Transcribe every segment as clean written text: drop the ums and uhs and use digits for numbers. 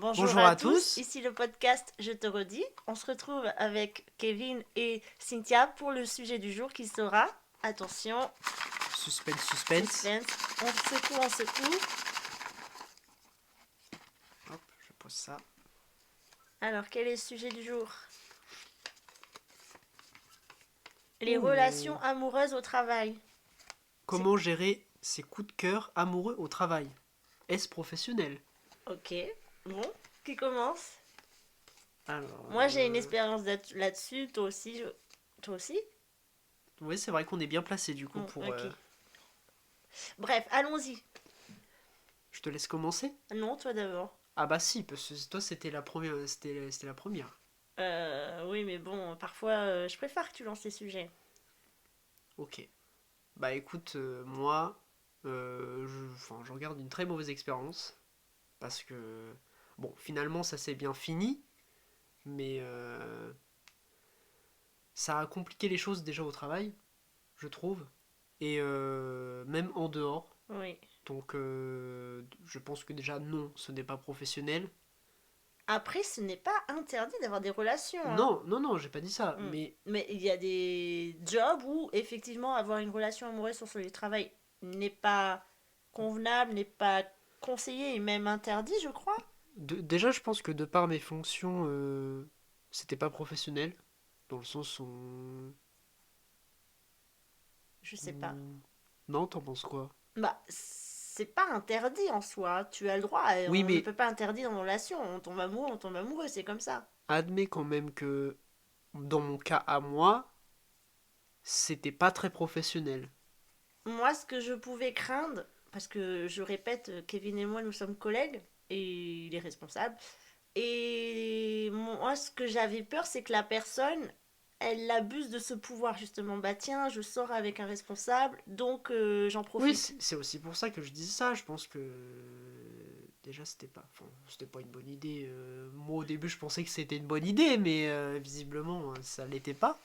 Bonjour Bonjour à à tous, tous. ici le podcast Je te redis. On se retrouve avec Kevin et Cynthia pour le sujet du jour qui sera, attention, Suspense, suspense. suspense, on secoue. Hop, je pose ça. Alors, quel est le sujet du jour? Les Ouh. relations amoureuses au travail. C'est Comment gérer ses coups de cœur amoureux au travail? Est-ce professionnel? ok. Bon, qui commence? Alors, Moi, j'ai une expérience là-dessus. Toi aussi, toi aussi? oui, c'est vrai qu'on est bien placé du coup Bon, pour. ok. Bref, allons-y. Je te laisse commencer? Non, toi d'abord. Ah bah si, parce que toi c'était la première. C'était la première. Oui, mais bon, parfois, je préfère que tu lances les sujets. Ok. Bah écoute, moi, je regarde une très mauvaise expérience parce que bon, finalement ça s'est bien fini, mais ça a compliqué les choses déjà au travail, je trouve. Et même en dehors. Oui. Donc je pense que déjà non, ce n'est pas professionnel. Après, ce n'est pas interdit d'avoir des relations, hein. Non, non, non, j'ai pas dit ça. Mm. Mais Mais il y a des jobs où, effectivement, avoir une relation amoureuse sur son lieu de travail n'est pas convenable, n'est pas conseillé et même interdit, je crois. déjà, je pense que de par mes fonctions, c'était pas professionnel. Dans le sens Je sais pas. où... Non, t'en penses quoi? Bah, c'est pas interdit en soi. Tu as le droit. Et Oui, on ne mais peut pas interdire une relation. On tombe amoureux, c'est comme ça. admets quand même que dans mon cas à moi, c'était pas très professionnel. Moi, ce que je pouvais craindre, parce que je répète, Kevin et moi, nous sommes collègues, et il est responsable. Et moi, ce que j'avais peur, c'est que la personne, elle abuse de ce pouvoir, justement. Bah tiens, je sors avec un responsable, donc j'en Oui, profite. c'est aussi pour ça que je dis ça. Je pense que déjà c'était pas une bonne idée. Moi au début je pensais que c'était une bonne idée, mais visiblement ça l'était pas.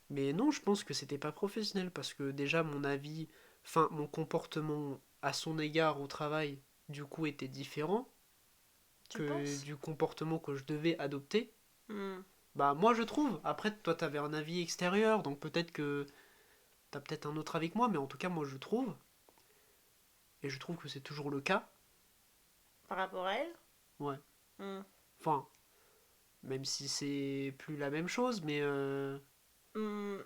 Mais non, je pense que c'était pas professionnel parce que déjà mon avis, enfin mon comportement à son égard au travail, du coup était différent Tu que penses? du comportement que je devais adopter. Hmm. Bah moi je trouve. Après toi t'avais un avis extérieur, donc peut-être que t'as peut-être un autre avis que moi, mais en tout cas moi je trouve, et je trouve que c'est toujours le cas. Par rapport à elle? Ouais. Hmm. Enfin, même si c'est plus la même chose, mais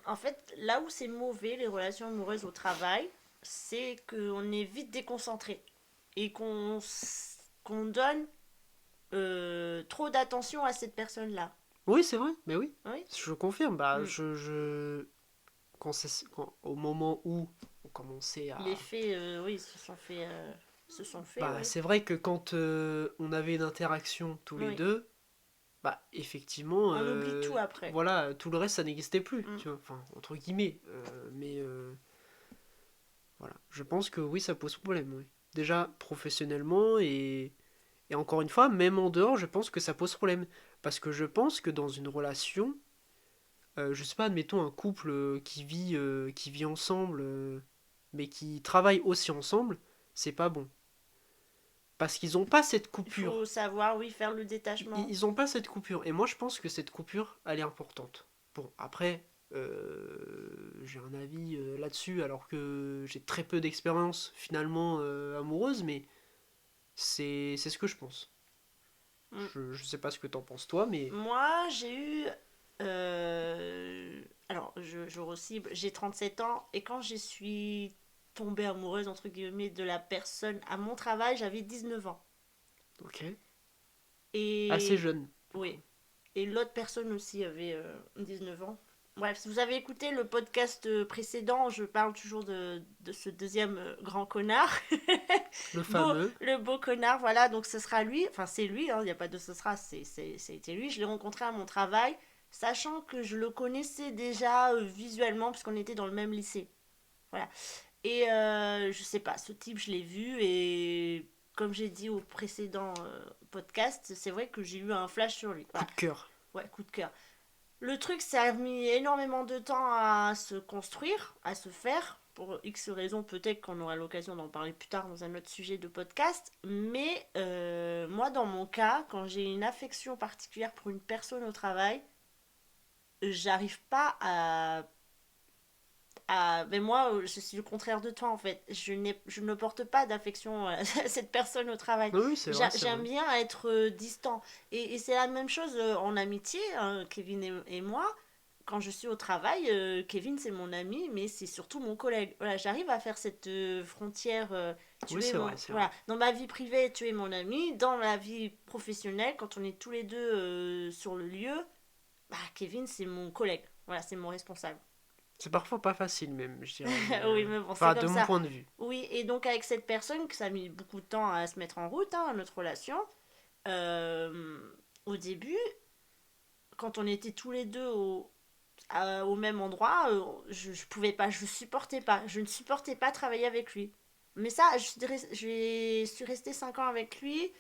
En fait, là où c'est mauvais, les relations amoureuses au travail, c'est qu'on est vite déconcentré et qu'on donne trop d'attention à cette personne-là. oui, c'est vrai, mais oui, Oui. je confirme. Bah, Mm. au moment où on commençait Les à, faits, oui, se sont faits, bah, oui. c'est vrai que quand on avait une interaction tous les Oui. deux, bah, effectivement, On oublie tout après. voilà, tout le reste, ça n'existait plus, Mm. tu vois, enfin, entre guillemets. Mais voilà, je pense que oui, ça pose problème, oui. Déjà professionnellement et encore une fois, même en dehors, je pense que ça pose problème. Parce que je pense que dans une relation, je sais pas, admettons un couple qui vit ensemble, mais qui travaille aussi ensemble, c'est pas bon. Parce qu'ils ont pas cette Il faut coupure. savoir, oui, faire le détachement. Ils ont pas cette coupure. Et moi, je pense que cette coupure, elle est importante. Bon, après, j'ai un avis là-dessus, alors que j'ai très peu d'expérience finalement amoureuse, mais c'est ce que je pense. Mm. Je sais pas ce que t'en penses toi, mais Moi, j'ai eu. Alors, je recible, j'ai 37 ans et quand je suis tombée amoureuse, entre guillemets, de la personne à mon travail, j'avais 19 ans. ok. Assez Et. jeune, du coup. Oui. Et l'autre personne aussi avait 19 ans. Bref, si vous avez écouté le podcast précédent, je parle toujours de ce deuxième grand connard. Le Beau, fameux. le beau connard, voilà, donc ce sera lui. Enfin, c'est lui, il n'y a pas de ce sera, c'était lui. Je l'ai rencontré à mon travail, sachant que je le connaissais déjà visuellement, puisqu'on était dans le même lycée. Voilà. Et je sais pas, ce type, je l'ai vu, et comme j'ai dit au précédent podcast, c'est vrai que j'ai eu un flash sur lui. Coup Voilà. de cœur. Ouais, coup de cœur. Le truc, ça a mis énormément de temps à se construire, à se faire. pour X raisons, peut-être qu'on aura l'occasion d'en parler plus tard dans un autre sujet de podcast. Mais moi, dans mon cas, quand j'ai une affection particulière pour une personne au travail, j'arrive pas mais moi, je suis le contraire de toi en fait. Je ne porte pas d'affection à cette personne au travail. Oui, c'est vrai, c'est J'aime vrai. bien être distant. Et c'est la même chose en amitié, hein, Kevin et moi. Quand je suis au travail, Kevin c'est mon ami, mais c'est surtout mon collègue. Voilà, j'arrive à faire cette frontière. Oui, Tu es c'est vrai, mon, c'est vrai. voilà, dans ma vie privée, tu es mon ami. Dans la vie professionnelle, quand on est tous les deux sur le lieu, bah, Kevin c'est mon collègue. Voilà, c'est mon responsable. C'est parfois pas facile même, je dirais, mais... Oui, mais bon, c'est Enfin, comme de mon ça. point de vue. Oui, et donc avec cette personne, que ça a mis beaucoup de temps à se mettre en route, hein, notre relation, euh, au début, quand on était tous les deux au même endroit, je pouvais pas, je supportais pas, je ne supportais pas travailler avec lui. Mais ça, je suis restée 5 ans avec lui,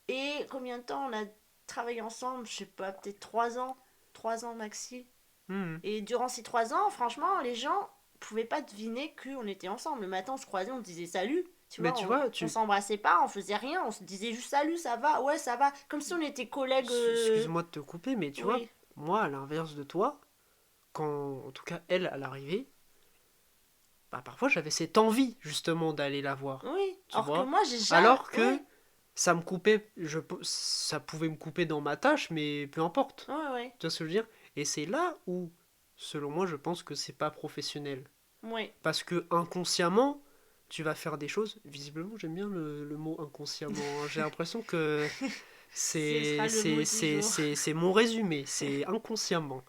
et combien de temps on a travaillé ensemble? Je sais pas, peut-être 3 ans maxi. Mhm. Et durant ces 3 ans, franchement, les gens pouvaient pas deviner qu'on était ensemble. Le matin, on se croisait, on se disait salut. Tu Mais vois, tu vois, on s'embrassait pas, on faisait rien, on se disait juste salut, ça va, ouais, ça va. Comme si on était collègues. Excuse-moi de te couper, mais tu vois, Oui, moi, à l'inverse de toi, quand, en tout cas, elle, à l'arrivée, bah, parfois j'avais cette envie, justement, d'aller la voir. oui. Tu Alors que vois? moi, j'ai jamais. Alors que Oui, ça me coupait, ça pouvait me couper dans ma tâche, mais peu importe. oui, oui. Tu vois ce que je veux dire? Et c'est là où, selon moi, je pense que c'est pas professionnel. Oui. Parce que inconsciemment, tu vas faire des choses. Visiblement, j'aime bien le mot inconsciemment, hein. J'ai l'impression que Ce sera le mot du jour. c'est mon résumé. C'est inconsciemment.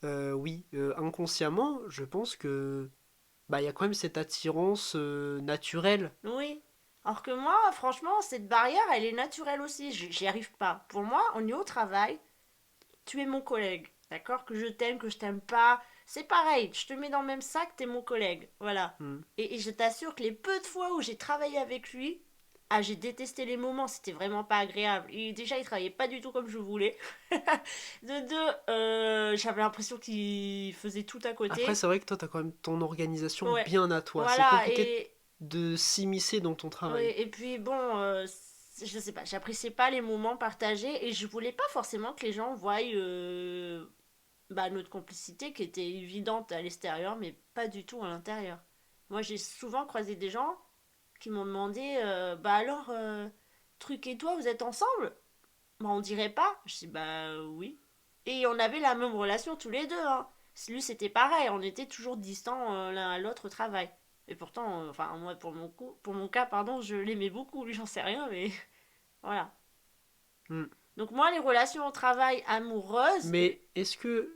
Oui, inconsciemment, je pense que bah il y a quand même cette attirance naturelle. Oui. Alors que moi, franchement, cette barrière, elle est naturelle aussi. J'y arrive pas. Pour moi, on est au travail, tu es mon collègue. D'accord? Que je t'aime pas. C'est pareil, je te mets dans le même sac, t'es mon collègue. Voilà. Hmm. Et je t'assure que les peu de fois où j'ai travaillé avec lui, ah, j'ai détesté les moments, c'était vraiment pas agréable. Et déjà, il travaillait pas du tout comme je voulais. De deux, j'avais l'impression qu'il faisait tout à Après, côté. c'est vrai que toi, t'as quand même ton organisation Ouais. bien à toi. C'est Voilà, compliqué de s'immiscer dans ton travail. et puis bon, je sais pas, j'appréciais pas les moments partagés et je voulais pas forcément que les gens voient bah, notre complicité qui était évidente à l'extérieur, mais pas du tout à l'intérieur. Moi, j'ai souvent croisé des gens qui m'ont demandé bah alors, Truc et toi, vous êtes ensemble? Bah, on dirait pas. Je dis bah oui. Et on avait la même relation tous les deux, hein. Lui, c'était pareil, on était toujours distants l'un à l'autre au travail. Et pourtant, enfin, moi, pour mon cas, pardon, je l'aimais beaucoup. Lui, j'en sais rien, mais voilà. Hmm. Donc, moi, les relations au travail amoureuses, Mais est-ce que,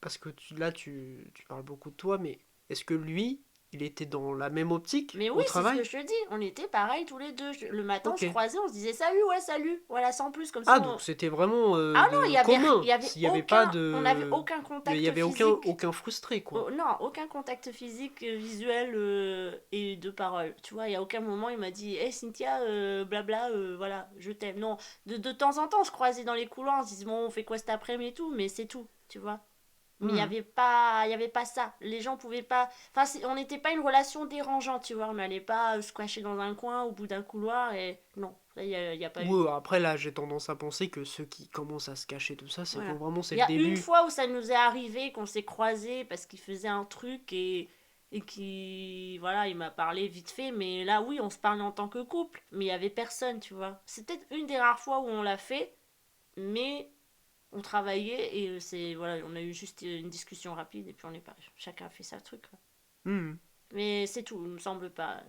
parce que là, tu parles beaucoup de toi, mais est-ce que lui, il était dans la même optique mais oui, au c'est ce que travail? je te dis. On était pareil tous les deux. Le matin, on Ok. se croisait, on se disait salut, ouais, salut. Voilà, sans plus, comme ça. Ah, donc c'était vraiment Ah non, de il commun. y avait S'il n'y avait pas aucun, on n'avait de... aucun Il y contact avait physique. aucun frustré, quoi. Oh, non, aucun contact physique, visuel et de parole. Tu vois, il y a aucun moment il m'a dit, hé Cynthia, blabla, voilà, je t'aime. Non, de temps en temps, on se croisait dans les couloirs, on se disait, bon, on fait quoi cet après-midi et tout, mais c'est tout, tu vois. Mais Hmm. il y avait pas ça. Les gens pouvaient pas. Enfin, on n'était pas une relation dérangeante, tu vois. On n'allait pas se cacher dans un coin au bout d'un couloir et. Non, ça, y a pas eu. Ouais, après là, j'ai tendance à penser que ceux qui commencent à se cacher tout ça, c'est quand Voilà. vraiment c'est Il y le a une début. fois où ça nous est arrivé, qu'on s'est croisés parce qu'il faisait un truc et qui. Voilà, il m'a parlé vite fait, mais là, oui, on se parlait en tant que couple, mais il y avait personne, tu vois. C'est peut-être une des rares fois où on l'a fait, mais on travaillait et c'est. Voilà, on a eu juste une discussion rapide et puis on est pas. Chacun a fait sa truc, quoi. Hmm. Mais c'est tout, il me semble pas.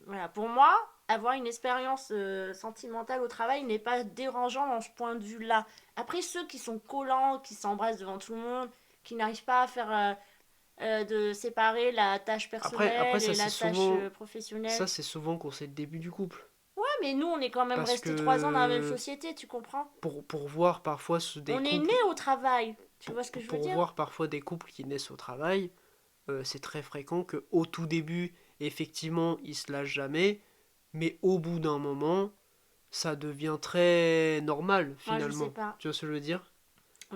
Voilà, pour moi, avoir une expérience sentimentale au travail n'est pas dérangeant dans ce point de vue-là. Après, ceux qui sont collants, qui s'embrassent devant tout le monde, qui n'arrivent pas à faire de séparer la tâche Après personnelle ça et c'est la tâche souvent, professionnelle. ça c'est souvent quand c'est le début du couple. Ouais, mais nous, on est quand même Parce restés 3 ans dans la même que société, tu comprends? pour voir parfois des On est couples, nés au travail, tu pour, vois ce que je veux pour dire? voir parfois des couples qui naissent au travail, c'est très fréquent que au tout début, effectivement, ils se lâchent jamais, mais au bout d'un moment, ça devient très normal Moi, je sais finalement. pas. Tu vois ce que je veux dire?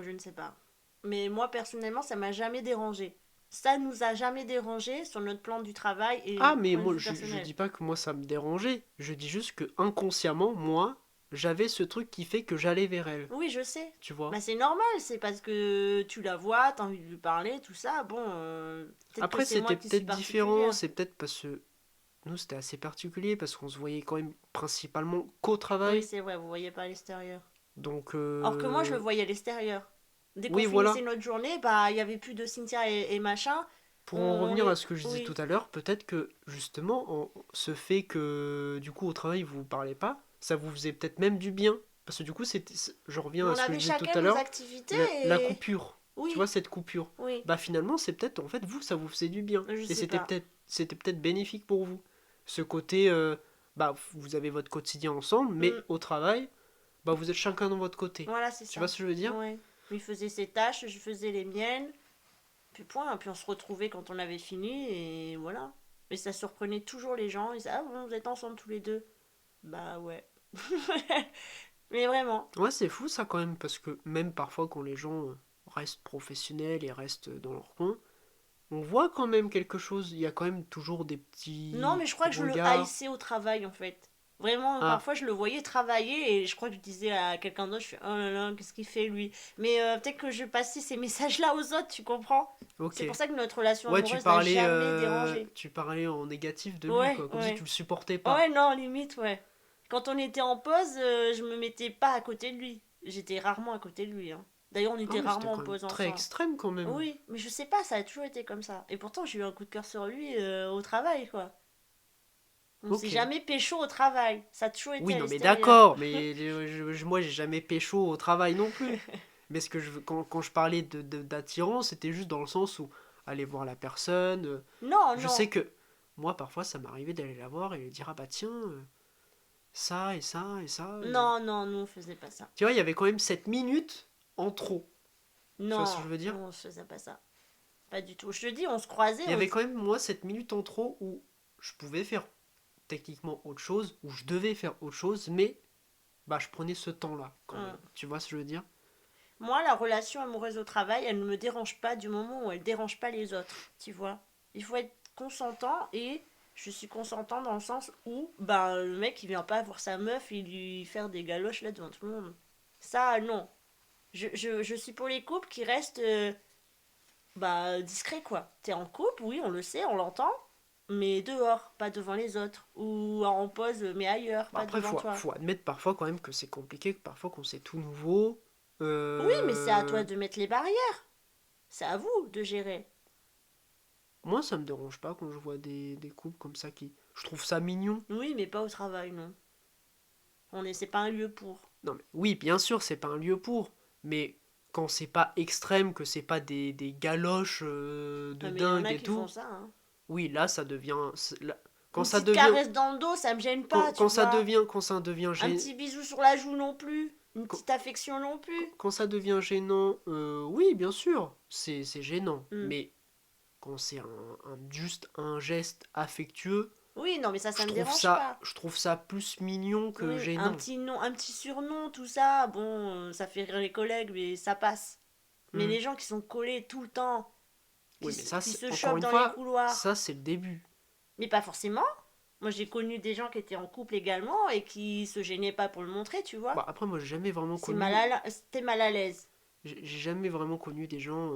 Je ne sais pas. Mais moi, personnellement, ça m'a jamais dérangé. Ça nous a jamais dérangé sur notre plan du travail et Ah, mais point de moi, vue je personnel. dis pas que moi ça me dérangeait. Je dis juste que inconsciemment, moi, j'avais ce truc qui fait que j'allais vers elle. Oui, je sais. Tu vois? Bah, c'est normal, c'est parce que tu la vois, t'as envie de lui parler, tout ça. Bon, peut-être que Après, c'est moi c'était qui suis peut-être différent. particulière. C'est peut-être parce que nous, c'était assez particulier parce qu'on se voyait quand même principalement qu'au Oui, travail. c'est vrai, vous voyez pas à l'extérieur. Donc, Or que moi, je le voyais à l'extérieur. Dès qu'on oui, finissait voilà. notre journée, bah, il y avait plus de Cynthia et machin. Pour en On revenir à est... ce que je disais tout Oui, à l'heure, peut-être que justement, ce fait que du coup au travail vous parlez pas, ça vous faisait peut-être même du bien. Parce que du coup, je reviens mais à on ce que je avait disais tout chacun à nos l'heure, activités la et... coupure. Tu vois, Oui, cette coupure. oui, Bah finalement, c'est peut-être, en fait, vous, ça vous faisait du bien. je Et sais pas. c'était peut-être bénéfique pour vous. Ce côté, bah vous avez votre quotidien ensemble, mais Hmm, au travail, bah vous êtes chacun dans votre côté. voilà, c'est Tu vois ça. ce que je veux dire? Ouais. Lui faisait ses tâches, je faisais les miennes. Puis point, puis on se retrouvait quand on avait fini et voilà. Mais ça surprenait toujours les gens. Ils disaient, ah bon, vous êtes ensemble tous les deux. Bah ouais. Mais vraiment. Ouais, c'est fou ça quand même, parce que même parfois quand les gens restent professionnels et restent dans leur coin, on voit quand même quelque chose. Il y a quand même toujours des Non, petits mais je crois que je le regards. haïssais au travail en fait. Vraiment, Ah, parfois je le voyais travailler et je crois que je disais à quelqu'un d'autre, je fais, oh là là, qu'est-ce qu'il fait lui. Mais peut-être que je passais ces messages-là aux autres, tu comprends? ok. C'est pour ça que notre relation Ouais, amoureuse n'a jamais dérangé. tu parlais en négatif de lui, Ouais, quoi. Comme si tu ouais. le supportais pas. Ouais, non, limite, ouais. Quand on était en pause, je me mettais pas à côté de lui. J'étais rarement à côté de lui, hein. D'ailleurs, on Ah était oui, c'était rarement en quand même pause très ensemble. extrême quand même. Oui, mais je sais pas, ça a toujours été comme ça. Et pourtant, j'ai eu un coup de cœur sur lui au travail, quoi. On s'est Ok. jamais pécho au travail. Ça a toujours été Oui, à non, mais l'extérieur. d'accord, mais moi j'ai jamais pécho au travail non plus. Mais ce que quand je parlais d'attirance, c'était juste dans le sens où aller voir la personne. Non, Je non. sais que moi, parfois, ça m'arrivait d'aller la voir et lui dire, ah bah tiens, ça et ça et ça. Non, non, nous, on faisait pas ça. Tu vois, il y avait quand même cette minute en trop. Tu vois ce que je Non, veux dire? non, on faisait pas ça. Pas du tout. Je te dis, on se croisait, Il y on avait dit. quand même, moi, cette minute en trop où je pouvais faire techniquement autre chose, où je devais faire autre chose, mais bah je prenais ce temps-là quand même. Hum. Tu vois ce que je veux dire? Moi, la relation amoureuse au travail, elle ne me dérange pas du moment où elle dérange pas les autres, tu vois. Il faut être consentant et je suis consentant dans le sens où ben, le mec il vient pas voir sa meuf et lui faire des galoches là devant tout le monde. Ça, non. Je suis pour les couples qui restent bah, discrets quoi. T'es en couple, oui, on le sait, on l'entend, mais dehors, pas devant les autres. Ou en pause, mais ailleurs, Bah, pas après, devant toi. faut admettre parfois quand même que c'est compliqué, que parfois quand c'est tout nouveau. Oui, mais c'est à toi euh, de mettre les barrières. C'est à vous de gérer. Moi, ça me dérange pas quand je vois des couples comme ça qui. Je trouve ça mignon. Oui, mais pas au travail, non. C'est pas un lieu pour. Non, mais oui, bien sûr, c'est pas un lieu pour. Mais quand c'est pas extrême, que c'est pas des galoches de Ah, mais il y en dingue a et qui font tout, ça, hein. oui, là, ça devient. Quand Une ça petite devient. caresse dans le dos, ça me gêne pas, tu vois. Quand ça devient Un gênant. petit bisou sur la joue non plus. Une Quand, petite affection non plus. quand ça devient gênant, oui, bien sûr, c'est gênant. Hmm. Mais quand c'est juste un geste affectueux, Oui, non, mais ça me dérange pas. je trouve ça plus mignon que Oui, un gênant. petit nom, un petit surnom, tout ça, bon, ça fait rire les collègues, mais ça passe. Mais Hmm. les gens qui sont collés tout le temps, Oui, mais ça, qui se encore chopent une dans les fois, couloirs, ça, c'est le début. mais pas forcément. Moi, j'ai connu des gens qui étaient en couple également et qui se gênaient pas pour le montrer, tu vois. Bah, après, moi, j'ai jamais vraiment C'est connu. t'es mal à l'aise. J'ai jamais vraiment connu des gens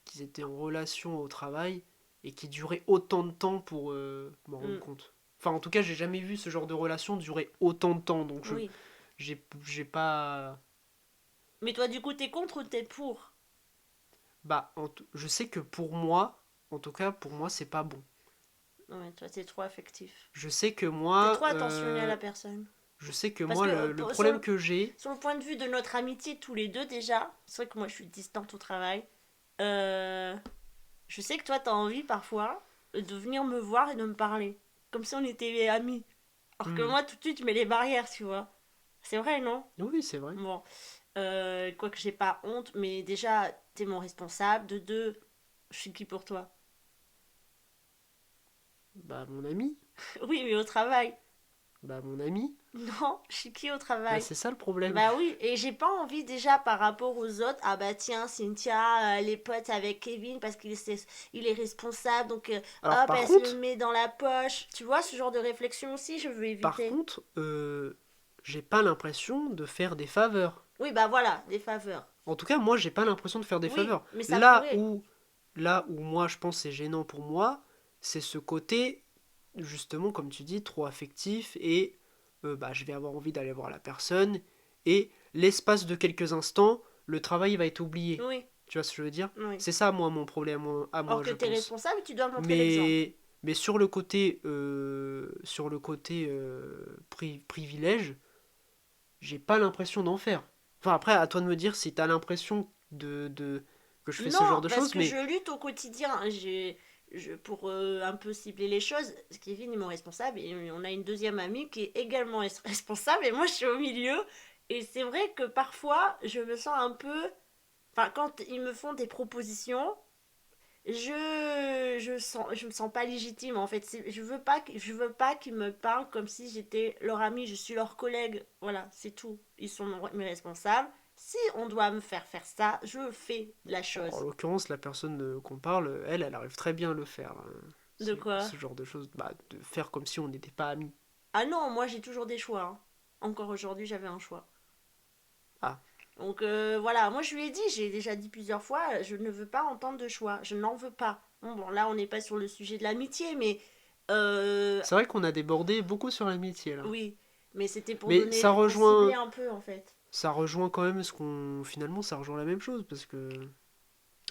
qui étaient en relation au travail et qui duraient autant de temps pour m'en rendre Hmm. compte. Enfin, en tout cas, j'ai jamais vu ce genre de relation durer autant de temps. Donc, Oui. j'ai pas. Mais toi, du coup, t'es contre ou t'es pour? Bah, je sais que pour moi, en tout cas, pour moi, c'est pas bon. Ouais, toi, t'es trop affectif. Je sais que T'es moi, trop attentionné à la personne. moi, le problème que j'ai. sur le point de vue de notre amitié, tous les deux déjà, c'est vrai que moi, je suis distante au travail. Euh, je sais que toi, t'as envie parfois de venir me voir et de me parler. Comme si on était amis. Alors que Hmm. moi, tout de suite, je mets les barrières, tu vois. C'est vrai, non? Oui, c'est vrai. Bon, quoique j'ai pas honte, mais déjà, t'es mon responsable. De deux, je suis qui pour toi? Bah, mon ami. Oui, mais au travail. Bah, mon ami. Non, je suis qui au Bah, travail? c'est ça le problème. Bah oui, et j'ai pas envie déjà par rapport aux autres, ah bah tiens, Cynthia, elle est pote avec Kevin parce il est responsable, donc Alors, hop, elle se le met dans la poche. Tu vois, ce genre de réflexion aussi, je veux par éviter. contre, j'ai pas l'impression de faire des faveurs. Oui, bah voilà, des faveurs. En tout cas, moi, j'ai pas l'impression de faire des Oui, faveurs. mais ça Là pourrait. où, là où moi, je pense que c'est gênant pour moi, c'est ce côté, justement, comme tu dis, trop affectif et bah, je vais avoir envie d'aller voir la personne et l'espace de quelques instants, le travail va être oublié. Oui, Tu vois ce que je veux dire? oui. C'est ça, moi, mon problème à Or moi, que je t'es pense. responsable, tu dois montrer l'exemple. Mais sur le côté privilège, j'ai pas l'impression d'en faire. Enfin, après, à toi de me dire si t'as l'impression que je fais ce genre Non, de parce choses, que mais je lutte au quotidien. Pour un peu cibler les choses, Kevin est mon responsable et on a une deuxième amie qui est également responsable et moi je suis au milieu. Et c'est vrai que parfois je me sens un peu. Enfin, quand ils me font des propositions, je me sens pas légitime en fait. Je veux pas qu'ils me parlent comme si j'étais leur ami, je suis leur collègue. Voilà, c'est tout. Ils sont mes responsables. Si on doit me faire ça, je fais la en chose. l'occurrence, la personne qu'on parle, elle arrive très bien à le faire. De quoi? Ce genre de choses, bah, de faire comme si on n'était pas amis. Ah non, moi j'ai toujours des choix, hein. Encore aujourd'hui, j'avais un choix. Ah, Donc voilà, moi je lui ai dit, j'ai déjà dit plusieurs fois, je ne veux pas entendre de choix, je n'en veux pas. Bon, là on n'est pas sur le sujet de l'amitié, mais c'est vrai qu'on a débordé beaucoup sur l'amitié là. oui, mais c'était pour Mais donner, pour cibler un peu en fait. ça rejoint quand même ce qu'on, finalement, ça rejoint la même chose parce que,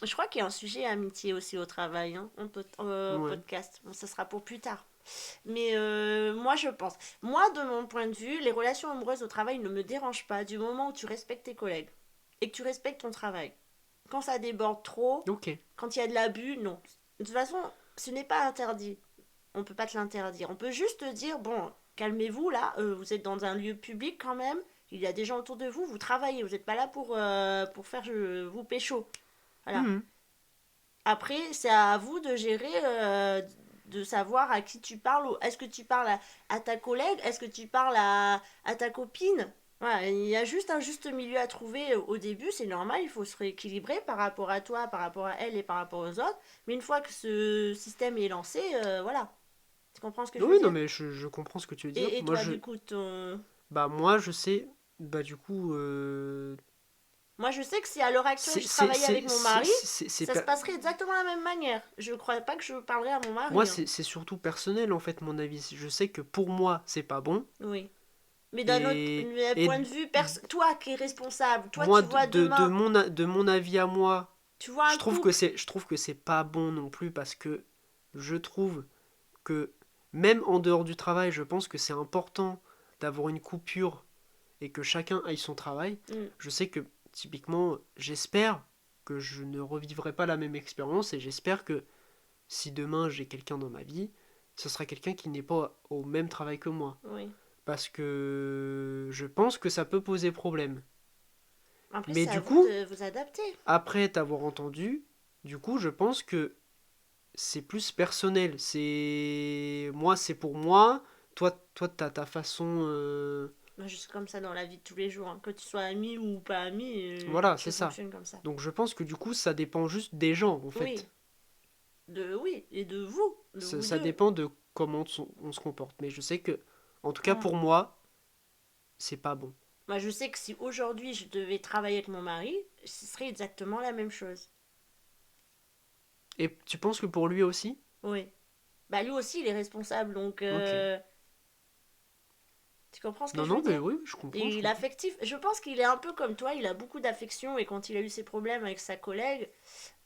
Je crois qu'il y a un sujet amitié aussi au travail, hein, ouais, podcast. Bon, ça sera pour plus tard. Mais moi, je pense. Moi, de mon point de vue, les relations amoureuses au travail ne me dérangent pas du moment où tu respectes tes collègues et que tu respectes ton travail. Quand ça déborde trop, ok. quand il y a de l'abus, non. De toute façon, ce n'est pas interdit. On peut pas te l'interdire. On peut juste te dire, bon, calmez-vous là, vous êtes dans un lieu public quand même, il y a des gens autour de vous, vous travaillez, vous n'êtes pas là pour faire vous pécho. Voilà. Mhm. Après, c'est à vous de gérer, de savoir à qui tu parles. Est-ce que tu parles à ta collègue? Est-ce que tu parles à ta copine? Voilà, il y a juste un juste milieu à trouver au début, c'est normal, il faut se rééquilibrer par rapport à toi, par rapport à elle et par rapport aux autres. Mais une fois que ce système est lancé, voilà. Tu comprends ce que je veux Oui, non, dire? mais je comprends ce que tu veux dire. Et toi, du coup, Moi, je sais, bah, du coup, moi je sais que si à l'heure actuelle c'est, je c'est, travaillais avec c'est, mon c'est, mari, c'est ça se passerait exactement de la même manière. Je ne crois pas que je parlerais à mon moi, mari, hein. c'est surtout personnel, en fait, mon avis. Je sais que pour moi, c'est pas bon. Oui. Mais d'un autre Et, et point de vue, toi qui es responsable, toi moi, tu vois demain, de mon avis à moi, tu vois un couple. je trouve que c'est pas bon non plus parce que je trouve que même en dehors du travail, je pense que c'est important d'avoir une coupure et que chacun aille son travail. Mm, Je sais que typiquement, j'espère que je ne revivrai pas la même expérience et j'espère que si demain j'ai quelqu'un dans ma vie, ce sera quelqu'un qui n'est pas au même travail que moi. oui. Parce que je pense que ça peut poser problème. Après, Mais c'est à du vous coup, de vous adapter. après t'avoir entendu, du coup, je pense que c'est plus personnel. C'est moi, c'est pour moi. Toi, t'as ta façon. Moi, je suis comme ça dans la vie de tous les jours, hein. Que tu sois ami ou pas ami, Voilà, je c'est ça. fonctionne comme ça. Donc je pense que du coup, ça dépend juste des gens, en Oui, fait. oui, et de vous, de vous Ça deux. dépend de comment on se comporte. Mais je sais que, en tout cas Mm. pour moi, c'est pas bon. Moi, je sais que si aujourd'hui je devais travailler avec mon mari, ce serait exactement la même chose. Et tu penses que pour lui aussi? Oui. Bah, lui aussi, il est responsable, donc Ok. tu comprends ce que Non, je veux non, mais dire? oui, je comprends, je Et comprends. l'affectif, je pense qu'il est un peu comme toi, il a beaucoup d'affection et quand il a eu ses problèmes avec sa collègue,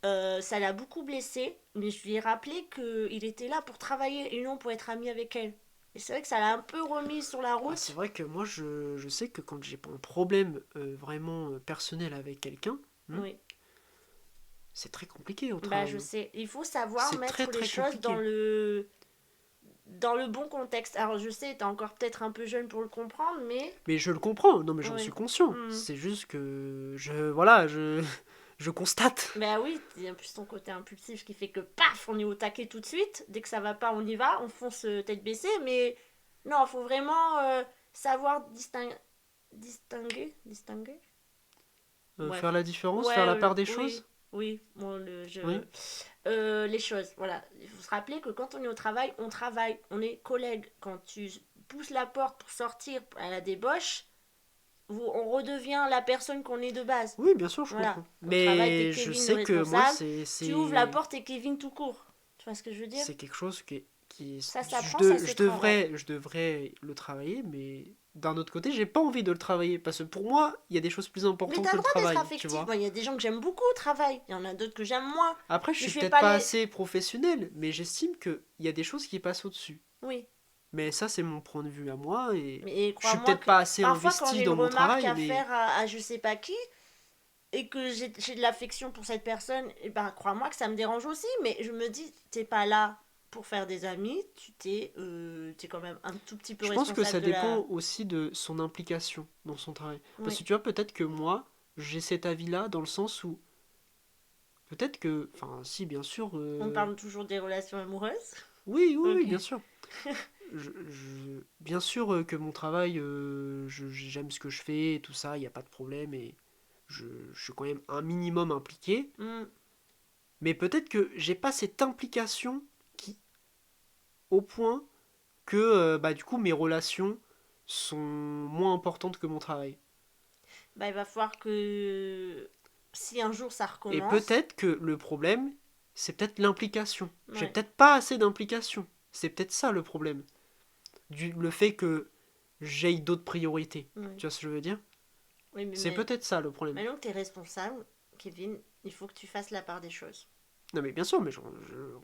ça l'a beaucoup blessé. Mais je lui ai rappelé qu'il était là pour travailler et non pour être ami avec elle. Et c'est vrai que ça l'a un peu remis sur la Ah, c'est route. vrai que moi, je sais que quand j'ai pas un problème vraiment personnel avec quelqu'un, Oui, c'est très compliqué au bah je travail. sais. Il faut savoir C'est très mettre les très choses compliqué. dans le bon contexte. Alors je sais, t'es encore peut-être un peu jeune pour le comprendre, mais Mais je le comprends, non mais j'en suis oui. conscient. Hmm. C'est juste que voilà, je constate. Bah oui, en plus ton côté impulsif qui fait que paf, on est au taquet tout de suite. Dès que ça va pas, on y va, on fonce tête baissée, mais Non, il faut vraiment savoir distinguer. Faire Bref. la différence, faire Ouais, la part des oui, choses. oui. Bon, Oui. les choses, voilà. Il faut se rappeler que quand on est au travail, on travaille, on est collègues. Quand tu pousses la porte pour sortir à la débauche, on redevient la personne qu'on est de base. Oui, bien sûr, je Voilà. comprends. Au travail, t'es Mais je Kevin le sais que moi, responsable. Tu ouvres la porte, t'es Kevin tout court. Tu vois ce que je veux dire? c'est quelque chose Ça s'apprend, ça se travaille. je devrais le travailler, mais d'un autre côté, j'ai pas envie de le travailler parce que pour moi, il y a des choses plus Mais importantes t'as que le le droit d'être travail, tu affectif. vois. Moi, il y a des gens que j'aime beaucoup au travail. Il y en a d'autres que j'aime moins. Après, je Mais suis je vais peut-être pas pas les. assez professionnel, mais j'estime qu'il y a des choses qui passent au-dessus. Oui. Mais ça, c'est mon point de vue à moi, et Mais je suis crois-moi peut-être que pas assez parfois, quand investi j'ai une dans mon remarque travail, à mais faire à je sais pas qui, et que j'ai de l'affection pour cette personne, et ben crois-moi que ça me dérange aussi, mais je me dis, t'es pas là pour faire des amis, t'es quand même un tout petit peu je pense que responsable ça de la. dépend aussi de son implication dans son travail. Parce Oui, que tu vois, peut-être que moi, j'ai cet avis-là dans le sens où peut-être que, enfin, si, bien sûr, on parle toujours des relations amoureuses. oui, oui, oui, Ok. bien sûr. Bien sûr que mon travail, j'aime ce que je fais et tout ça, il n'y a pas de problème et je suis quand même un minimum impliqué. Hmm. Mais peut-être que j'ai pas cette implication qui, au point que, bah, du coup, mes relations sont moins importantes que mon travail. Bah, il va falloir que si un jour ça Et recommence, peut-être que le problème, c'est peut-être l'implication. J'ai ouais, peut-être pas assez d'implication. C'est peut-être ça le problème. Le fait que j'aille d'autres priorités. ouais. Tu vois ce que je veux dire? Oui, C'est peut-être ça le problème. maintenant que t'es responsable, Kevin, il faut que tu fasses la part des choses. Non mais bien sûr, mais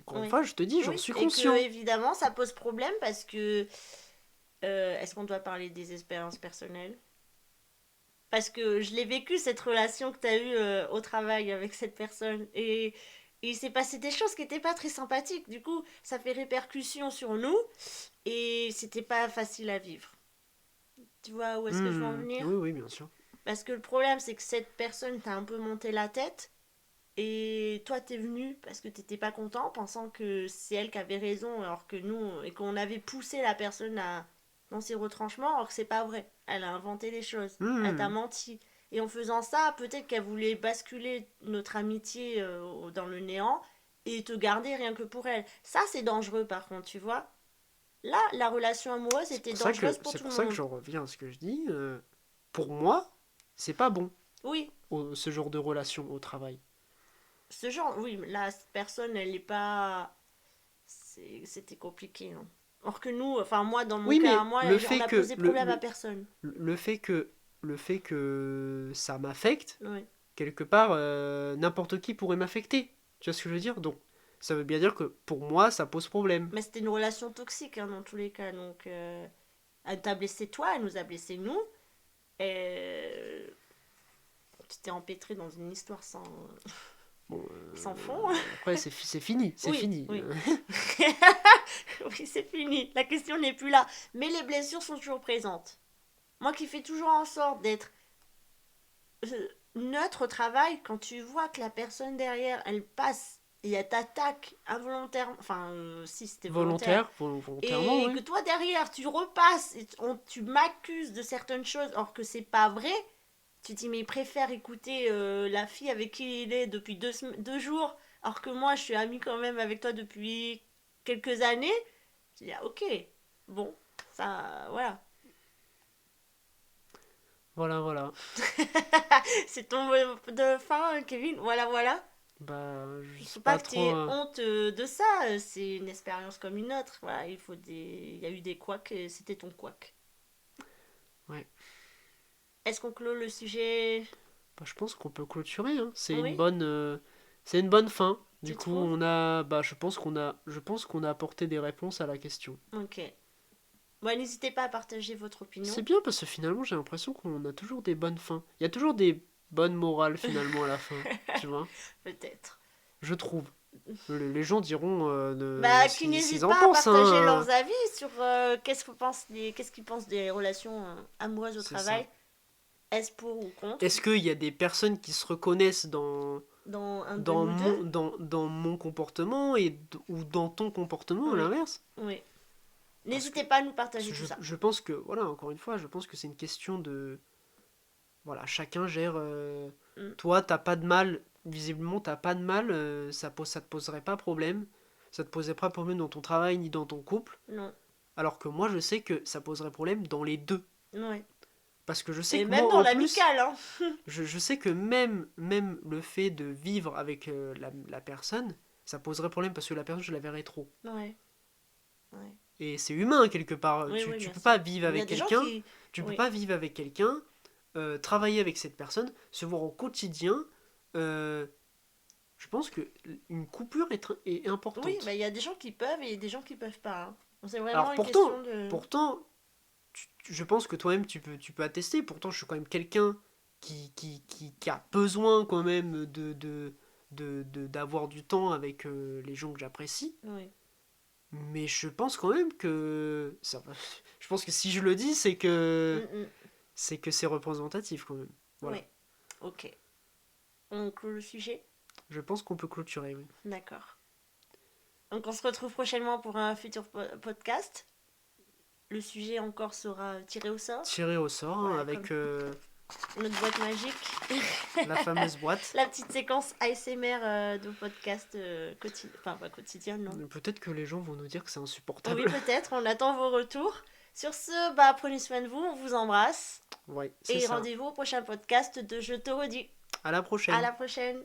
encore une Oui. fois, je te dis, j'en Oui, suis et que conscient. évidemment ça pose problème parce que est-ce qu'on doit parler des expériences personnelles? Parce que je l'ai vécu cette relation que tu as eue au travail avec cette personne et il s'est passé des choses qui n'étaient pas très sympathiques. Du coup, ça fait répercussion sur nous et c'était pas facile à vivre. Tu vois où est-ce que je veux en venir? Oui, oui, bien sûr. Parce que le problème, c'est que cette personne t'a un peu monté la tête et toi, t'es venu parce que t'étais pas content, pensant que c'est elle qui avait raison, alors que nous, et qu'on avait poussé la personne dans ses retranchements, alors que c'est pas vrai. Elle a inventé les choses. Elle t'a Hmm. menti. Et en faisant ça, peut-être qu'elle voulait basculer notre amitié dans le néant et te garder rien que pour elle. Ça, c'est dangereux par contre, tu vois. Là, la relation amoureuse était dangereuse pour C'est tout le pour ça que monde. j'en reviens à ce que je dis. Pour moi, c'est pas bon, Oui, ce genre de relation au travail. ce genre, oui, la personne, elle est pas. C'était compliqué, hein. Or que nous, enfin moi, dans mon Oui, cas à mais moi, on a posé problème à personne. le fait que ça m'affecte, Oui. quelque part, n'importe qui pourrait m'affecter. Tu vois ce que je veux dire? Donc, ça veut bien dire que pour moi, ça pose problème. Mais c'était une relation toxique hein, dans tous les cas. Donc, elle t'a blessé toi, elle nous a blessé nous. Et tu t'es empêtré dans une histoire Bon, sans fond. après, c'est fini, c'est Oui, fini. oui. Oui, c'est fini. La question n'est plus là. Mais les blessures sont toujours présentes. Moi qui fais toujours en sorte d'être neutre au travail, quand tu vois que la personne derrière, elle passe et elle t'attaque involontairement, enfin, si c'était volontaire, Volontairement, et que oui. toi derrière, tu repasses et tu m'accuses de certaines choses, alors que c'est pas vrai, tu te dis, mais il préfère écouter la fille avec qui il est depuis 2 jours, alors que moi, je suis amie quand même avec toi depuis quelques années. Je dis, ah, ok, bon, ça, voilà. Voilà, voilà. C'est ton mot de fin, Kevin. Voilà, voilà. Bah, je Il sais faut pas pas que tu trop. aies honte de ça. C'est une expérience comme une autre. Voilà, il y a eu des couacs et c'était ton couac. Ouais. Est-ce qu'on clôt le sujet? Bah, je pense qu'on peut clôturer, hein. Oui, C'est une bonne fin. Du tu coup, trouves? bah, je pense qu'on a apporté des réponses à la question. Ok. Bon, n'hésitez pas à partager votre C'est opinion. bien parce que finalement, j'ai l'impression qu'on a toujours des bonnes fins. Il y a toujours des bonnes morales finalement à la fin, tu vois. Peut-être. Je trouve. Les gens diront Bah, ce qui qu'ils n'hésitent en pas à pensent, partager hein. leurs avis sur qu'est-ce qu'ils pensent des relations amoureuses au C'est ça. travail. Est-ce pour ou contre? Est-ce qu'il y a des personnes qui se reconnaissent Dans un de nous deux? dans mon comportement ou dans ton comportement à Oui. l'inverse? Oui. N'hésitez pas à nous partager tout Je, ça. je pense que, voilà, encore une fois, je pense que c'est une question de... Voilà, chacun gère... Mm. Toi, t'as pas de mal, visiblement, t'as pas de mal, ça te poserait pas problème. Ça te poserait pas problème dans ton travail ni dans ton couple. Non, Alors que moi, je sais que ça poserait problème dans les deux. ouais. Parce que je sais Et que même moi, dans en plus, l'amical, hein. je sais que même le fait de vivre avec la personne, ça poserait problème parce que la personne, je la verrais trop. Ouais, ouais. Et c'est humain quelque part. Oui, oui, Tu bien peux sûr. pas vivre Il y a avec des gens quelqu'un, qui... tu peux Oui, pas vivre avec quelqu'un, travailler avec cette personne, se voir au quotidien. euh, je pense que une coupure est oui, importante. bah, il y a des gens qui peuvent et il y a des gens qui peuvent pas, hein. C'est vraiment Alors une question pourtant, de... pourtant, je pense que toi-même tu peux attester. Pourtant, je suis quand même quelqu'un qui a besoin quand même d'avoir du temps avec les gens que j'apprécie. Oui. Mais je pense quand même que je pense que si je le dis, Mm, c'est que c'est représentatif quand même. oui, Voilà. ok. On clôt le sujet? Je pense qu'on peut clôturer, oui. D'accord. Donc on se retrouve prochainement pour un futur podcast. Le sujet encore sera tiré au sort. Tirer au sort hein, Voilà, comme avec notre boîte magique. la fameuse boîte. La petite séquence ASMR de podcast quotidien. Enfin, pas quotidien, non. Peut-être que les gens vont nous dire que c'est Oui, insupportable. peut-être. On attend vos retours. Sur ce, bah, prenez soin de vous. On vous embrasse. Ouais, c'est Et ça. rendez-vous au prochain podcast de Je te redis. À la À prochaine. la prochaine.